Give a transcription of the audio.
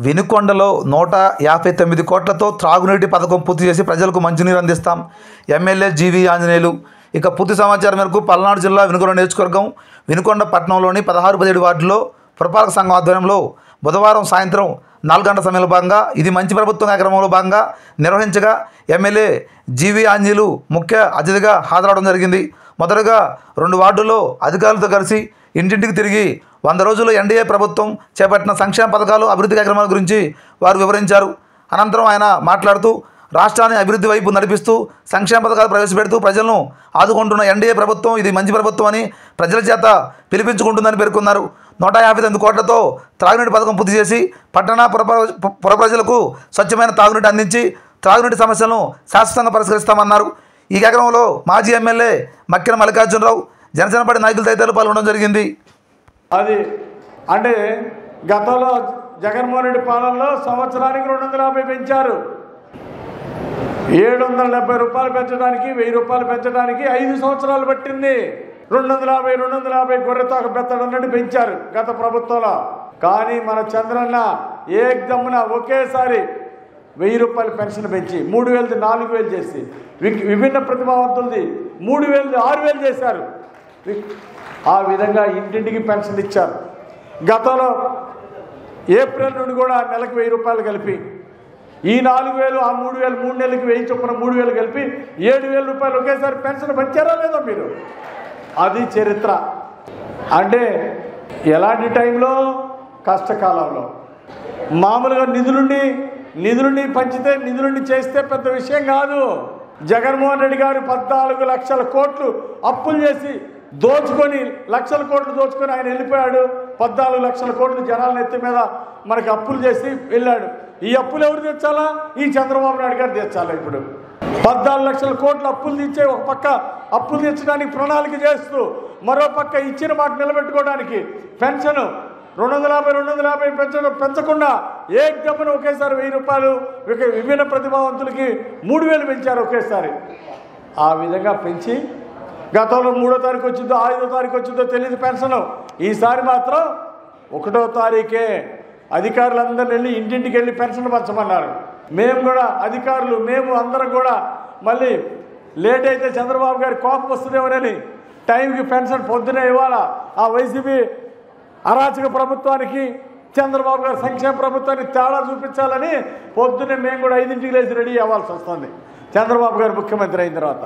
వినుకొండలో 159 కోట్లతో త్రాగునీటి పథకం పూర్తి చేసి ప్రజలకు మంచినీరు అందిస్తాం. MLA GV Anjaneyulu. ఇక పూర్తి సమాచారం మేరకు పల్నాడు జిల్లా వినుకొండ నియోజకవర్గం వినుకొండ పట్టణంలోని 16-17 వార్డులో పురపాలక సంఘం ఆధ్వర్యంలో బుధవారం సాయంత్రం 4 గంటల సమయంలో భాగంగా ఇది మంచి ప్రభుత్వం కార్యక్రమంలో భాగంగా నిర్వహించగా ఎమ్మెల్యే జీవీ ఆంజనేయులు ముఖ్య అతిథిగా హాజరవడం జరిగింది. మొదటగా 2 వార్డుల్లో అధికారులతో కలిసి ఇంటింటికి తిరిగి 100 రోజుల్లో ఎన్డీఏ ప్రభుత్వం చేపట్టిన సంక్షేమ పథకాలు, అభివృద్ధి కార్యక్రమాల గురించి వారు వివరించారు. అనంతరం ఆయన మాట్లాడుతూ రాష్ట్రాన్ని అభివృద్ధి వైపు నడిపిస్తూ సంక్షేమ పథకాలు ప్రవేశపెడుతూ ప్రజలను ఆదుకుంటున్న ఎన్డీఏ ప్రభుత్వం ఇది మంచి ప్రభుత్వం అని ప్రజల చేత పిలిపించుకుంటుందని పేర్కొన్నారు. 159 కోట్లతో త్రాగునీటి పథకం పూర్తి చేసి పట్టణ పుర ప్రజలకు స్వచ్ఛమైన తాగునీటి అందించి త్రాగునీటి సమస్యలను శాశ్వతంగా పరిష్కరిస్తామన్నారు. ఈ కార్యక్రమంలో మాజీ ఎమ్మెల్యే మక్కిన మల్లికార్జునరావు, జనసేన పార్టీ నాయకులు తదితరులు పాల్గొనడం జరిగింది. అది అంటే గతంలో జగన్మోహన్ రెడ్డి పాలనలో సంవత్సరానికి 250 పెంచారు. 770 రూపాయలు పెంచడానికి, 1000 రూపాయలు పెంచడానికి 5 సంవత్సరాలు పట్టింది. 250 గొర్రెతోక పెంచడం పెంచారు గత ప్రభుత్వంలో. కానీ మన చంద్రన్న ఏకదమ్మున ఒకేసారి 1000 రూపాయలు పెన్షన్ పెంచి 3000ది 4000 చేసి విభిన్న ప్రతిభావంతులది 3000ది 6000 చేశారు. ఆ విధంగా ఇంటింటికి పెన్షన్ ఇచ్చారు. గతంలో ఏప్రిల్ నుండి కూడా నెలకు 1000 రూపాయలు కలిపి ఈ 4000 ఆ 3000 3 నెలలకి 1000 చొప్పున 3000 కలిపి 7000 రూపాయలు ఒకేసారి పెన్షన్ పెంచారా లేదా మీరు? అది చరిత్ర. అంటే ఎలాంటి టైంలో? కష్టకాలంలో. మామూలుగా నిధులుండి పంచితే నిధులుండి చేస్తే పెద్ద విషయం కాదు. జగన్మోహన్ రెడ్డి గారు 14 లక్షల కోట్లు అప్పులు చేసి దోచుకొని, లక్షల కోట్లు దోచుకొని ఆయన వెళ్ళిపోయాడు. 14 లక్షల కోట్లు జనాల నెత్తి మీద మనకి అప్పులు చేసి వెళ్ళాడు. ఈ అప్పులు ఎవరు తెచ్చాలా? ఈ చంద్రబాబు నాయుడు గారు తెచ్చాలా? ఇప్పుడు 14 లక్షల కోట్లు అప్పులు తెచ్చే ఒక పక్క అప్పులు తెచ్చడానికి ప్రణాళిక చేస్తూ, మరో పక్క ఇచ్చిన మాట నిలబెట్టుకోవడానికి పెన్షన్ 250 పెంచకుండా ఏకదమ్మున ఒకేసారి 1000 రూపాయలు విభిన్న ప్రతిభావంతులకి 3000 పెంచారు ఒకేసారి. ఆ విధంగా పెంచి గతంలో 3వ తారీఖు వచ్చిందో 5వ తారీఖు వచ్చిందో తెలియదు పెన్షన్. ఈసారి మాత్రం 1వ తారీఖే అధికారులందరూ వెళ్ళి ఇంటింటికి వెళ్ళి పెన్షన్ పంచమన్నారు. మేము కూడా అధికారులు మేము అందరం కూడా మళ్ళీ లేట్ అయితే చంద్రబాబు గారి కోపం వస్తుందేమోనని టైంకి పెన్షన్ పొద్దునే ఇవ్వాలా. ఆ వైసీపీ అరాచక ప్రభుత్వానికి చంద్రబాబు గారి సంక్షేమ ప్రభుత్వానికి తేడా చూపించాలని పొద్దున్నే మేము కూడా 5ంటికి లేచి రెడీ అవ్వాల్సి వస్తుంది చంద్రబాబు గారు ముఖ్యమంత్రి అయిన తర్వాత.